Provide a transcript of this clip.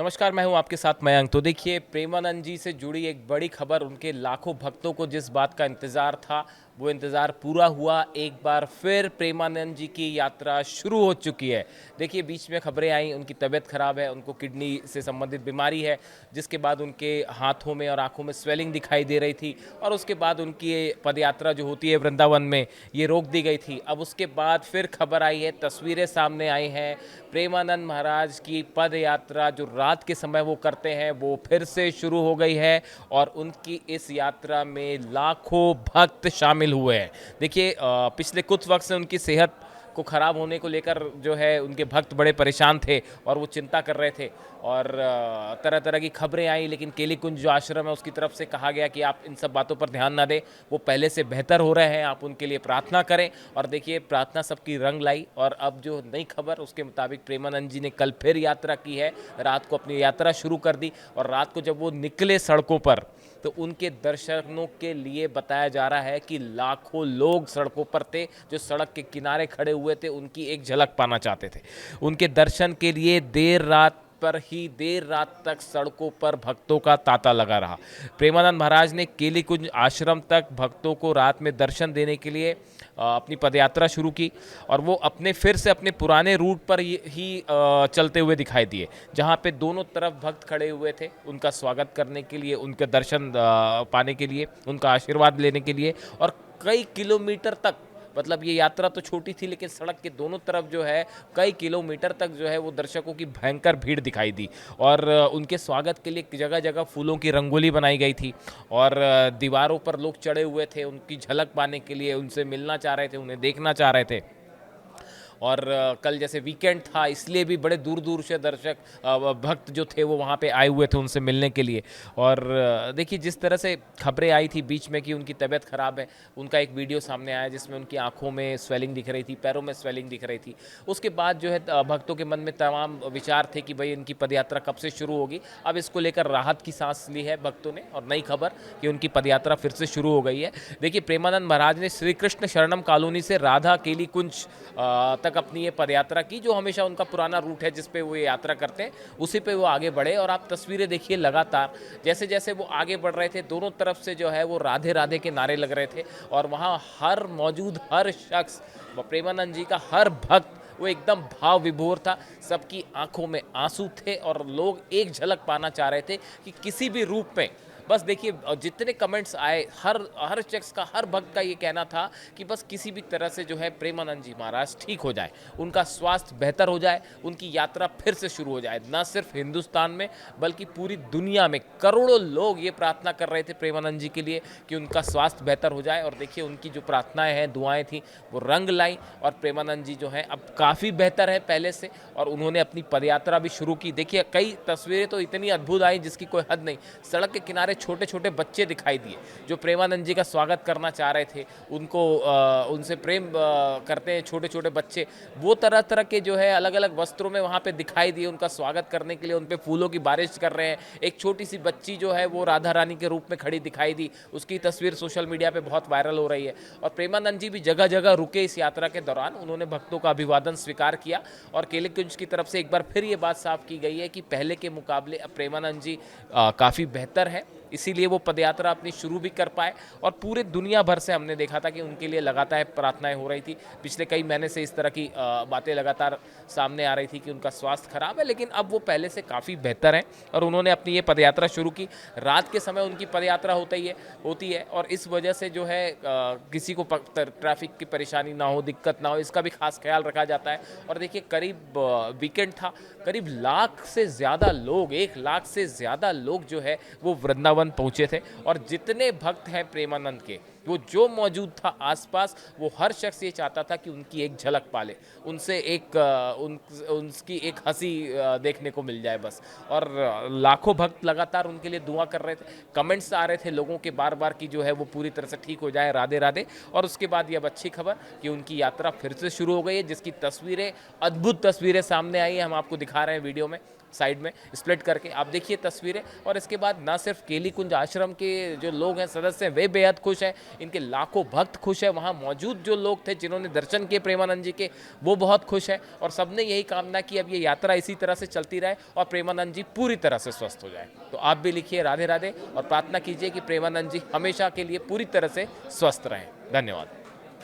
नमस्कार, मैं हूं आपके साथ मयंक। तो देखिए, प्रेमानंद जी से जुड़ी एक बड़ी खबर, उनके लाखों भक्तों को जिस बात का इंतज़ार था, वो इंतज़ार पूरा हुआ। एक बार फिर प्रेमानंद जी की यात्रा शुरू हो चुकी है। देखिए, बीच में खबरें आई, उनकी तबीयत खराब है, उनको किडनी से संबंधित बीमारी है, जिसके बाद उनके हाथों में और आँखों में स्वेलिंग दिखाई दे रही थी और उसके बाद उनकी ये पदयात्रा जो होती है वृंदावन में, ये रोक दी गई थी। अब उसके बाद फिर खबर आई है, तस्वीरें सामने आई हैं, प्रेमानंद महाराज की पद यात्रा जो रात के समय वो करते हैं, वो फिर से शुरू हो गई है और उनकी इस यात्रा में लाखों भक्त शामिल हुए हैं। देखिए, पिछले कुछ वक्त से उनकी सेहत को ख़राब होने को लेकर जो है उनके भक्त बड़े परेशान थे और वो चिंता कर रहे थे और तरह तरह की खबरें आई, लेकिन केली कुंज जो आश्रम है उसकी तरफ से कहा गया कि आप इन सब बातों पर ध्यान ना दें, वो पहले से बेहतर हो रहे हैं, आप उनके लिए प्रार्थना करें। और देखिए, प्रार्थना सबकी रंग लाई और अब जो नई खबर उसके मुताबिक प्रेमानंद जी ने कल फिर यात्रा की है, रात को अपनी यात्रा शुरू कर दी और रात को जब वो निकले सड़कों पर तो उनके दर्शनों के लिए बताया जा रहा है कि लाखों लोग सड़कों पर थे, जो सड़क के किनारे खड़े हुए थे, उनकी एक झलक पाना चाहते थे। उनके दर्शन के लिए देर रात तक सड़कों पर भक्तों का तांता लगा रहा। प्रेमानंद महाराज ने केली कुंज आश्रम तक भक्तों को रात में दर्शन देने के लिए अपनी पदयात्रा शुरू की और वो फिर से अपने पुराने रूट पर ही चलते हुए दिखाई दिए, जहाँ पे दोनों तरफ भक्त खड़े हुए थे उनका स्वागत करने के लिए, उनके दर्शन पाने के लिए, उनका आशीर्वाद लेने के लिए। और कई किलोमीटर तक, मतलब ये यात्रा तो छोटी थी लेकिन सड़क के दोनों तरफ जो है कई किलोमीटर तक जो है वो दर्शकों की भयंकर भीड़ दिखाई दी और उनके स्वागत के लिए जगह जगह फूलों की रंगोली बनाई गई थी और दीवारों पर लोग चढ़े हुए थे उनकी झलक पाने के लिए, उनसे मिलना चाह रहे थे, उन्हें देखना चाह रहे थे। और कल जैसे वीकेंड था इसलिए भी बड़े दूर दूर से भक्त जो थे वो वहाँ पे आए हुए थे उनसे मिलने के लिए। और देखिए, जिस तरह से खबरें आई थी बीच में कि उनकी तबीयत ख़राब है, उनका एक वीडियो सामने आया जिसमें उनकी आंखों में स्वेलिंग दिख रही थी, पैरों में स्वेलिंग दिख रही थी। उसके बाद जो है भक्तों के मन में तमाम विचार थे कि भाई इनकी पदयात्रा कब से शुरू होगी। अब इसको लेकर राहत की सांस ली है भक्तों ने और नई खबर कि उनकी पदयात्रा फिर से शुरू हो गई है। देखिए, प्रेमानंद महाराज ने श्री कृष्ण शरणम कॉलोनी से राधा केली कुंज तक अपनी ये पदयात्रा की, जो हमेशा उनका पुराना रूट है जिस पे वो ये यात्रा करते हैं, उसी पे वो आगे बढ़े। और आप तस्वीरें देखिए, लगातार जैसे जैसे वो आगे बढ़ रहे थे दोनों तरफ से जो है वो राधे राधे के नारे लग रहे थे और वहाँ हर मौजूद हर शख्स, प्रेमानंद जी का हर भक्त वो एकदम भाव विभोर था, सबकी आंखों में आंसू थे और लोग एक झलक पाना चाह रहे थे कि किसी भी रूप में बस देखिए, जितने कमेंट्स आए, हर हर शख्स का, हर भक्त का ये कहना था कि बस किसी भी तरह से जो है प्रेमानंद जी महाराज ठीक हो जाए, उनका स्वास्थ्य बेहतर हो जाए, उनकी यात्रा फिर से शुरू हो जाए। ना सिर्फ हिंदुस्तान में बल्कि पूरी दुनिया में करोड़ों लोग ये प्रार्थना कर रहे थे प्रेमानंद जी के लिए कि उनका स्वास्थ्य बेहतर हो जाए। और देखिए, उनकी जो प्रार्थनाएं हैं, दुआएं थी, वो रंग लाई और प्रेमानंद जी जो हैं अब काफ़ी बेहतर है पहले से और उन्होंने अपनी पदयात्रा भी शुरू की। देखिए, कई तस्वीरें तो इतनी अद्भुत आई जिसकी कोई हद नहीं। सड़क के किनारे छोटे छोटे बच्चे दिखाई दिए जो प्रेमानंद जी का स्वागत करना चाह रहे थे, उनको उनसे प्रेम करते हैं छोटे छोटे बच्चे, वो तरह तरह के जो है अलग अलग वस्त्रों में वहाँ पे दिखाई दिए उनका स्वागत करने के लिए, उन पे फूलों की बारिश कर रहे हैं। एक छोटी सी बच्ची जो है वो राधा रानी के रूप में खड़ी दिखाई दी, उसकी तस्वीर सोशल मीडिया पे बहुत वायरल हो रही है। और प्रेमानंद जी भी जगह जगह रुके इस यात्रा के दौरान, उन्होंने भक्तों का अभिवादन स्वीकार किया और केली कुंज की तरफ से एक बार फिर ये बात साफ की गई है कि पहले के मुकाबले अब प्रेमानंद जी काफ़ी बेहतर है, इसीलिए वो पदयात्रा अपनी शुरू भी कर पाए। और पूरे दुनिया भर से हमने देखा था कि उनके लिए लगातार प्रार्थनाएं हो रही थी, पिछले कई महीने से इस तरह की बातें लगातार सामने आ रही थी कि उनका स्वास्थ्य खराब है, लेकिन अब वो पहले से काफ़ी बेहतर हैं और उन्होंने अपनी ये पदयात्रा शुरू की। रात के समय उनकी पदयात्रा होती है और इस वजह से जो है किसी को ट्रैफिक की परेशानी ना हो, दिक्कत ना हो, इसका भी खास ख्याल रखा जाता है। और देखिए, करीब वीकेंड था, करीब 1 लाख से ज़्यादा लोग जो है वो वृंदावन पहुंचे थे और जितने भक्त हैं प्रेमानंद के, वो जो मौजूद था आसपास, वो हर शख्स ये चाहता था कि उनकी एक झलक पाले, उनसे उनकी एक हंसी देखने को मिल जाए बस। और लाखों भक्त लगातार उनके लिए दुआ कर रहे थे, कमेंट्स आ रहे थे लोगों के बार बार कि जो है वो पूरी तरह से ठीक हो जाए, राधे राधे। और उसके बाद ये अब अच्छी खबर कि उनकी यात्रा फिर से शुरू हो गई है, जिसकी तस्वीरें, अद्भुत तस्वीरें सामने आई है, हम आपको दिखा रहे हैं वीडियो में। साइड में स्प्लिट करके। आप देखिए तस्वीरें। और इसके बाद ना सिर्फ केली कुंज आश्रम के जो लोग हैं, सदस्य हैं, वे बेहद खुश हैं, इनके लाखों भक्त खुश हैं, वहाँ मौजूद जो लोग थे जिन्होंने दर्शन किए प्रेमानंद जी के, वो बहुत खुश हैं और सबने यही कामना की अब ये यात्रा इसी तरह से चलती रहे और प्रेमानंद जी पूरी तरह से स्वस्थ हो जाए। तो आप भी लिखिए राधे राधे और प्रार्थना कीजिए कि प्रेमानंद जी हमेशा के लिए पूरी तरह से स्वस्थ रहें। धन्यवाद।